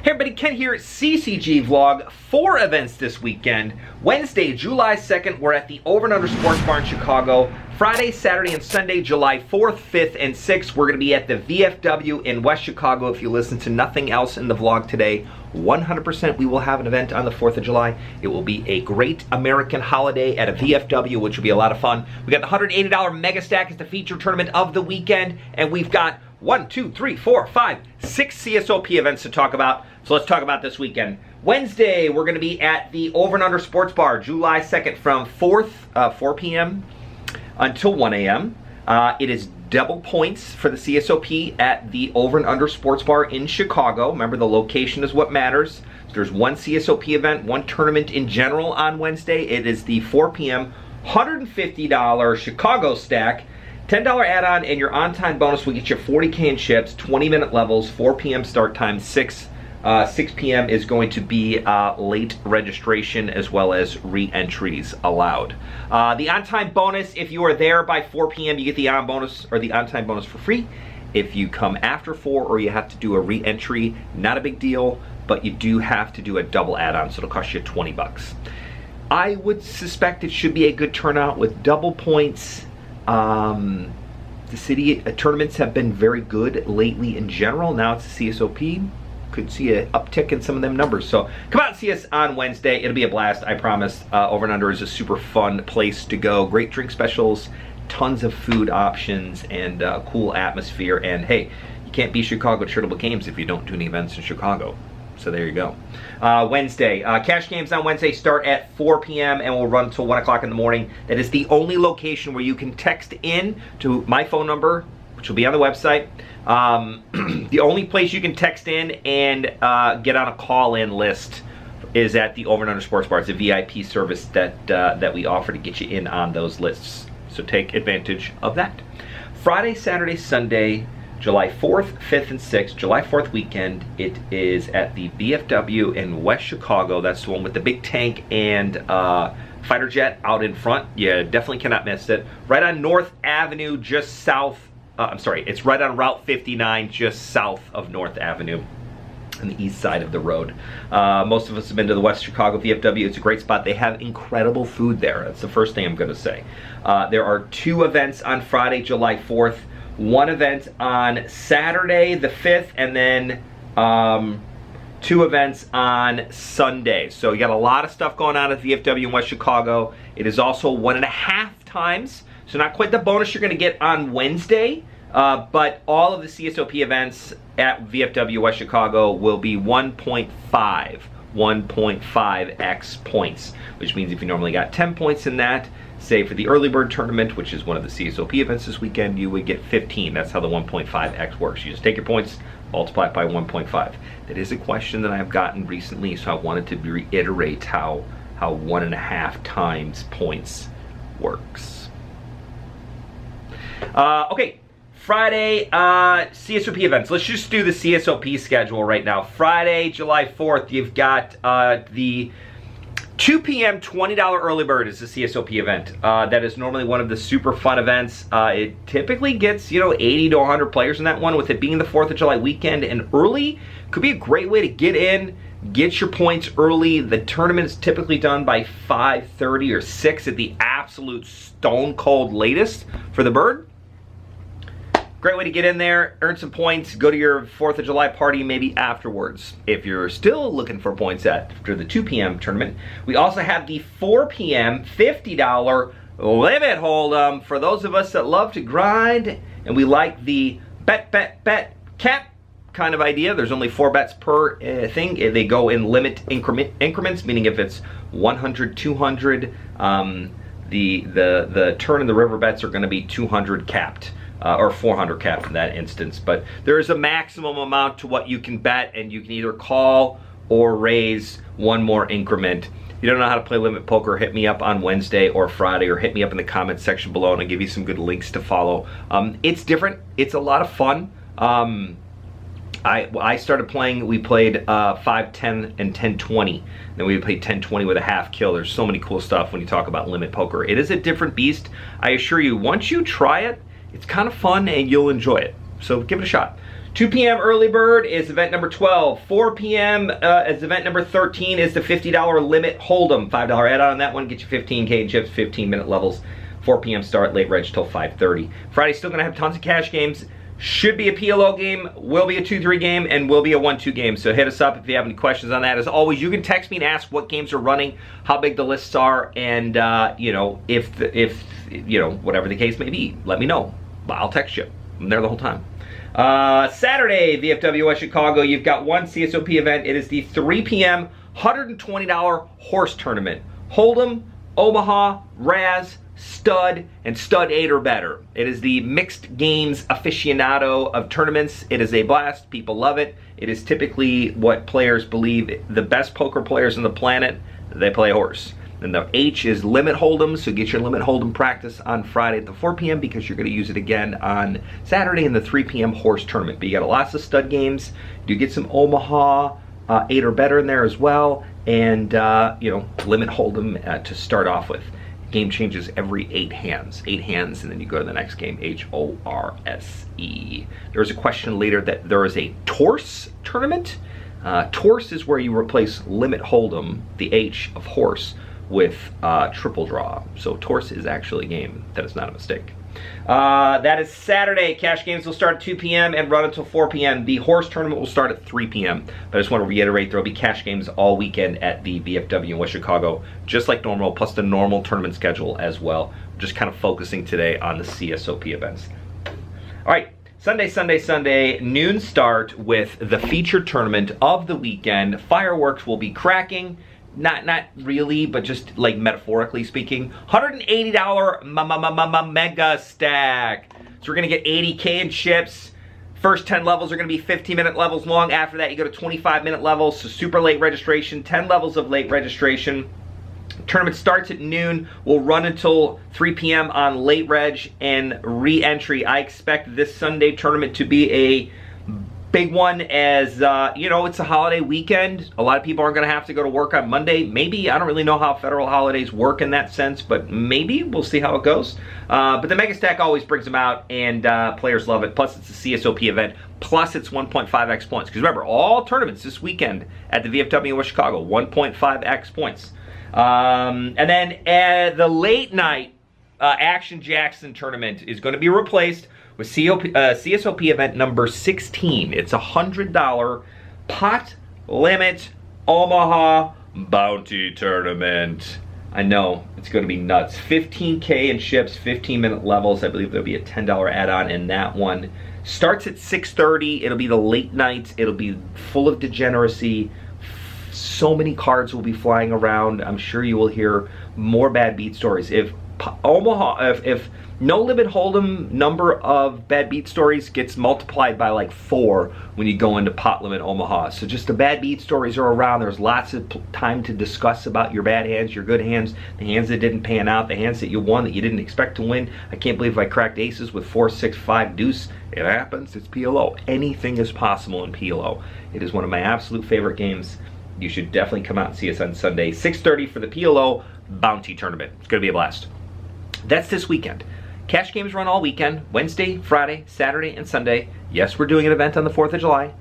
Hey everybody, Ken here, CCG vlog. 4 events this weekend. Wednesday, July 2nd, we're at the Over and Under Sports Bar in Chicago. Friday, Saturday, and Sunday, July 4th, 5th, and 6th, we're going to be at the VFW in West Chicago. If you listen to nothing else in the vlog today, 100% we will have an event on the 4th of July. It will be a great American holiday at a VFW, which will be a lot of fun. We got the $180 Mega Stack as the feature tournament of the weekend, and we've got 6 CSOP events to talk about. So let's talk about this weekend. Wednesday, we're going to be at the Over and Under Sports Bar, July 2nd from 4 p.m. until 1 a.m. It is double points for the CSOP at the Over and Under Sports Bar in Chicago. Remember, the location is what matters. So there's one CSOP event, one tournament in general on Wednesday. It is the 4 p.m. $150 Chicago stack. $10 add-on, and your on-time bonus will get you 40K in chips, 20-minute levels, 4 p.m. start time, 6 p.m. is going to be late registration as well as re-entries allowed. The on-time bonus, if you are there by 4 p.m., you get the on-time bonus for free. If you come after 4 or you have to do a re-entry, not a big deal, but you do have to do a double add-on, so it'll cost you 20 bucks. I would suspect it should be a good turnout with double points. The city tournaments have been very good lately in general. Now it's the CSOP. Could see an uptick in some of them numbers. So come out and see us on Wednesday. It'll be a blast, I promise. Over and Under is a super fun place to go. Great drink specials, tons of food options, and cool atmosphere. And hey, you can't be Chicago charitable games if you don't do any events in Chicago. So there you go. Wednesday, cash games on Wednesday start at 4 p.m. and will run until 1 o'clock in the morning. That is the only location where you can text in to my phone number, which will be on the website. The only place you can text in and get on a call-in list is at the Over and Under Sports Bar. It's a VIP service that we offer to get you in on those lists. So take advantage of that. Friday, Saturday, Sunday, July 4th, 5th, and 6th, July 4th weekend, it is at the BFW in West Chicago. That's the one with the big tank and fighter jet out in front. You definitely cannot miss it. Right on North Avenue, just south, it's right on Route 59, just south of North Avenue on the east side of the road. Most of us have been to the West Chicago VFW. It's a great spot. They have incredible food there. That's the first thing I'm going to say. There are 2 events on Friday, July 4th. 1 event on Saturday the 5th, and then 2 events on Sunday. So you got a lot of stuff going on at VFW in West Chicago. It is also 1.5 times, so not quite the bonus you're going to get on Wednesday, but all of the CSOP events at VFW West Chicago will be 1.5x points, which means if you normally got 10 points in that, say for the early bird tournament, which is one of the CSOP events this weekend, you would get 15. That's how the 1.5x works. You just take your points, multiply it by 1.5. That is a question that I have gotten recently, so I wanted to reiterate how 1.5 times points works. Okay, Friday, CSOP events. Let's just do the CSOP schedule right now. Friday, July 4th, you've got the 2 p.m. $20 early bird is the CSOP event. That is normally one of the super fun events. It typically gets, 80 to 100 players in that one. With it being the 4th of July weekend and early, could be a great way to get in, get your points early. The tournament is typically done by 5:30 or 6 at the absolute stone cold latest for the bird. Great way to get in there, earn some points, go to your 4th of July party maybe afterwards. If you're still looking for points after the 2 p.m. tournament, we also have the 4 p.m. $50 limit hold'em for those of us that love to grind and we like the bet cap kind of idea. There's only 4 bets per thing. They go in limit increments, meaning if it's 100, 200, the turn and the river bets are going to be 200 capped. Or 400 capped in that instance, but there is a maximum amount to what you can bet, and you can either call or raise 1 more increment. If you don't know how to play limit poker, hit me up on Wednesday or Friday, or hit me up in the comments section below and I'll give you some good links to follow. It's different. It's a lot of fun. I started playing, we played 5, 10, and 10, 20. Then we played 10, 20 with a half kill. There's so many cool stuff when you talk about limit poker. It is a different beast. I assure you, once you try it, it's kind of fun and you'll enjoy it. So give it a shot. 2 p.m. early bird is event number 12. 4 p.m. Is event number 13 is the $50 limit Holdem. $5 add-on on that one, get you 15K in chips, 15-minute levels. 4 p.m. start, late reg till 5:30. Friday's still going to have tons of cash games. Should be a PLO game, will be a 2-3 game, and will be a 1-2 game. So hit us up if you have any questions on that. As always, you can text me and ask what games are running, how big the lists are, and you know, if you know, whatever the case may be, let me know. I'll text you. I'm there the whole time. Saturday, VFW West Chicago, you've got one CSOP event. It is the 3 p.m. $120 horse tournament. Holdem, Omaha, Raz, Stud, and Stud 8 or better. It is the mixed games aficionado of tournaments. It is a blast. People love it. It is typically what players believe the best poker players on the planet, they play horse. And the H is limit Holdem, so get your limit Holdem practice on Friday at the 4 p.m. because you're going to use it again on Saturday in the 3 p.m. horse tournament. But you got lots of stud games. You get some Omaha 8 or better in there as well, and you know, limit Holdem to start off with. Game changes every 8 hands. 8 hands, and then you go to the next game, H-O-R-S-E. There's a question later that there is a Torse tournament. Torse is where you replace limit Holdem, the H of horse, with triple draw. So Torse is actually a game. That is not a mistake. That is Saturday. Cash games will start at 2 p.m. and run until 4 p.m. The horse tournament will start at 3 p.m. But I just want to reiterate, there will be cash games all weekend at the VFW in West Chicago, just like normal, plus the normal tournament schedule as well. Just kind of focusing today on the CSOP events. All right, Sunday, noon start with the featured tournament of the weekend. Fireworks will be cracking. Not really, but just like metaphorically speaking. $180 mega stack. So we're gonna get 80K in chips. First 10 levels are gonna be 15-minute levels long. After that, you go to 25-minute levels, so super late registration, 10 levels of late registration. Tournament starts at noon, will run until 3 p.m. on late reg and re-entry. I expect this Sunday tournament to be a big one, as you know, it's a holiday weekend. A lot of people aren't going to have to go to work on Monday. Maybe, I don't really know how federal holidays work in that sense, but maybe we'll see how it goes. But the Mega Stack always brings them out, and players love it. Plus, it's a CSOP event. Plus, it's 1.5x points. Because remember, all tournaments this weekend at the VFW in West Chicago, 1.5x points. And then the late night Action Jackson tournament is going to be replaced with CSOP event number 16. It's a $100 pot limit Omaha bounty tournament. I know, it's going to be nuts. 15K in chips, 15-minute levels. I believe there'll be a $10 add-on in that one. Starts at 6:30. It'll be the late night. It'll be full of degeneracy. So many cards will be flying around. I'm sure you will hear more bad beat stories. If Omaha, if no limit Holdem number of bad beat stories gets multiplied by like 4 when you go into pot limit Omaha. So just the bad beat stories are around. There's lots of time to discuss about your bad hands, your good hands, the hands that didn't pan out, the hands that you won that you didn't expect to win. I can't believe I cracked aces with 4, 6, 5 deuce. It happens. It's PLO. Anything is possible in PLO. It is one of my absolute favorite games. You should definitely come out and see us on Sunday, 6:30 for the PLO bounty tournament. It's going to be a blast. That's this weekend. Cash games run all weekend, Wednesday, Friday, Saturday, and Sunday. Yes, we're doing an event on the 4th of July.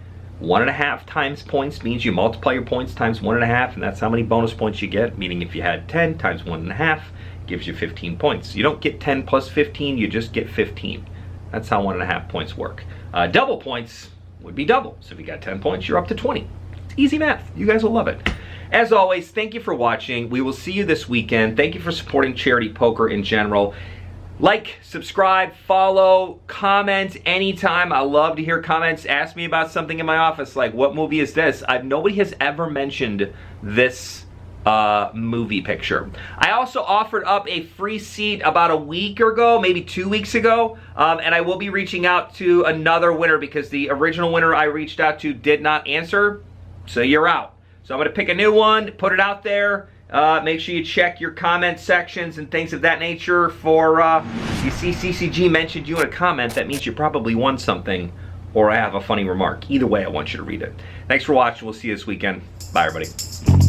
1.5 times points means you multiply your points times 1.5, and that's how many bonus points you get, meaning if you had 10 times 1.5, gives you 15 points. You don't get 10 plus 15, you just get 15. That's how 1.5 points work. Double points would be double. So if you got 10 points, you're up to 20. It's easy math. You guys will love it. As always, thank you for watching. We will see you this weekend. Thank you for supporting charity poker in general. Like, subscribe, follow, comment anytime. I love to hear comments. Ask me about something in my office, like what movie is this? Nobody has ever mentioned this movie picture. I also offered up a free seat about a week ago, maybe 2 weeks ago, and I will be reaching out to another winner because the original winner I reached out to did not answer, so you're out. So I'm going to pick a new one, put it out there. Make sure you check your comment sections and things of that nature for, if you see CCG mentioned you in a comment, that means you probably won something, or I have a funny remark. Either way, I want you to read it. Thanks for watching. We'll see you this weekend. Bye, everybody.